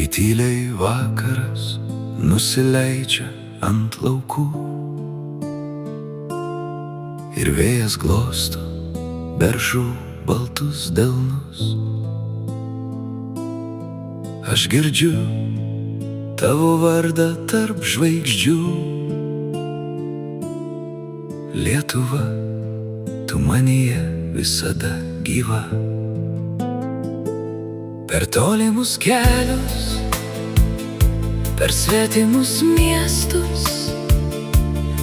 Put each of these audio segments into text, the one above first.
Kai tyliai vakaras nusileidžia ant laukų ir vėjas glosto beržų baltus delnus, aš girdžiu tavo vardą tarp žvaigždžių. Lietuva, tu manyje visada gyva. Per tolimus kelius, per svetimus miestus,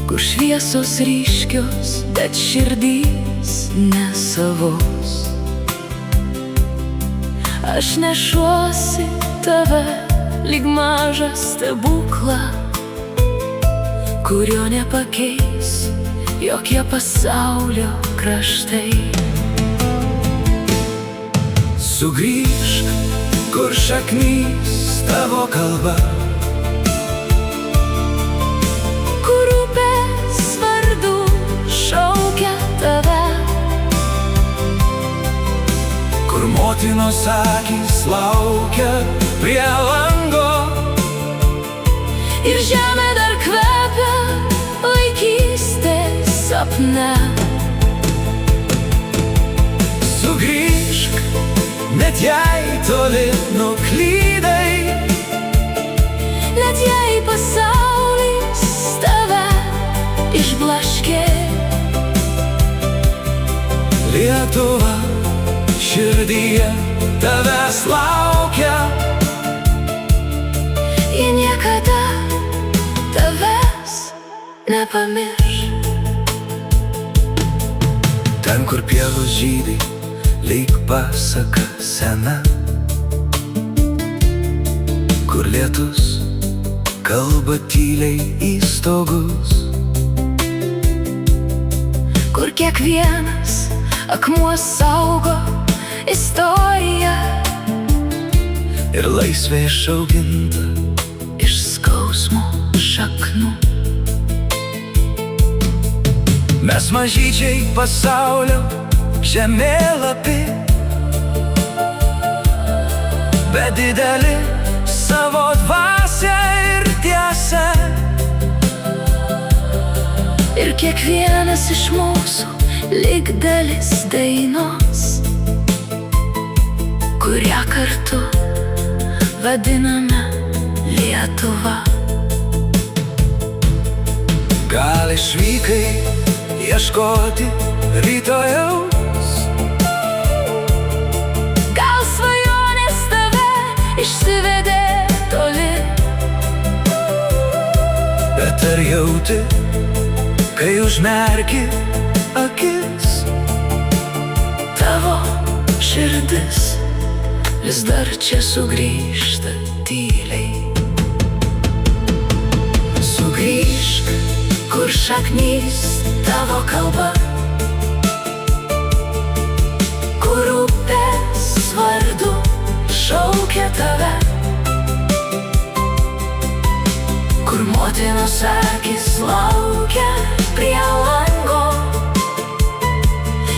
kur šviesos ryškios, bet širdys nesavos. Aš nešuosi tave lyg mažą stebuklą, kurio nepakeis jokie pasaulio kraštai. Sugrįžk, kur šaknys tavo kalba, kur upės vardu šaukia tave, kur motinos akys laukia prie lango ir žemė dar kvepia vaikystės sapne. Sugrįžk, net jei toli nuklydai, net jei pasaulis tave išblaškė. Lietuva širdyje tavęs laukia, ji niekada tavęs nepamirš. Ten, kur pievos žydi lyg pasaka sena, kur lietus kalba tyliai į stogus, kur kiekvienas akmuo saugo istoriją ir laisvė išauginta iš skausmo šaknų. Mes mažyčiai pasaulio žemėlapį, bet dideli savo dvasią ir tiesą. Ir kiekvienas iš mūsų lyg dalis dainos, kurią kartu vadiname Lietuva. Gal išvykai ieškoti rytojaus, gal svajonės tave išsivedė toli, bet ar jauti, kai užmerki akis, tavo širdis vis dar čia sugrįžta tyliai. Sugrįžk, kur šaknys tavo kalba, kur upės vardu šaukia tave, kur motinos akys laukia prie lango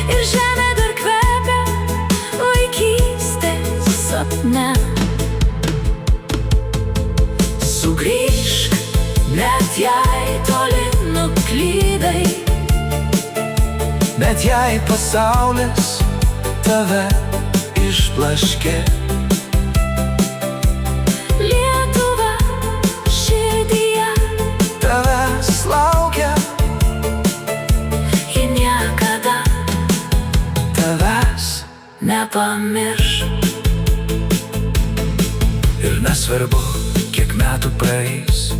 ir žemė dar kvepia vaikystės sapne. Sugrįžk, net jei toli nuklydai, net jei pasaulis tave išblaškė. Lietuva širdyje tavęs laukia, ji niekada tavęs nepamirš. Ir nesvarbu, kiek metų praeis,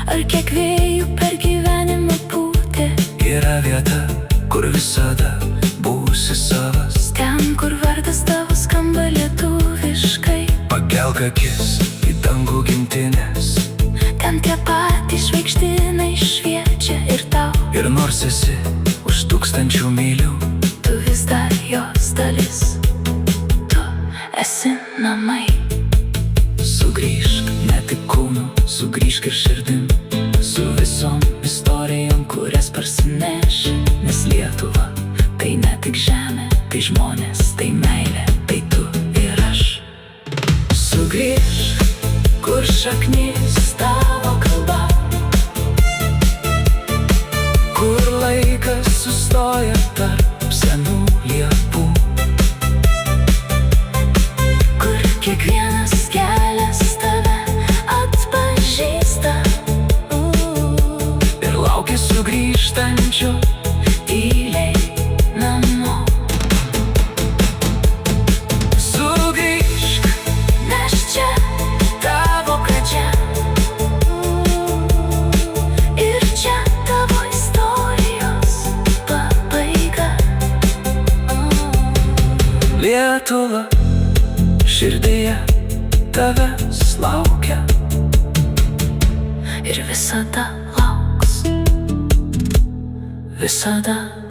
ar kiek vėjų per gyvenimą pūtė, yra vieta, kur visada būsi savas. Ten, kur vardas tavo skamba lietuviškai, pakelk akis į dangų gimtinės, ten tie patys žvaigždynai šviečia ir tau. Ir nors esi už tūkstančių mylių, tu vis dar jos dalis, tu esi namai. Sugrįžk ne tik kūnu, sugrįžk ir širdim, su visom istorijom, kurias parsineši. Nes Lietuva tai ne tik žemė, tai žmonės, tai meilė, tai tu ir aš. Sugrįžk, kur šaknis tavo kalba, kur laikas sustoja tarp senų liepų, kur kiekvienas kelias tave atpažįsta ir laukia sugrįžtančių tyliai namo. Sugrįžk, nes čia tavo pradžia ir čia tavo istorijos pabaiga. Lietuva širdyje tavęs laukia ir visada lauks, visada.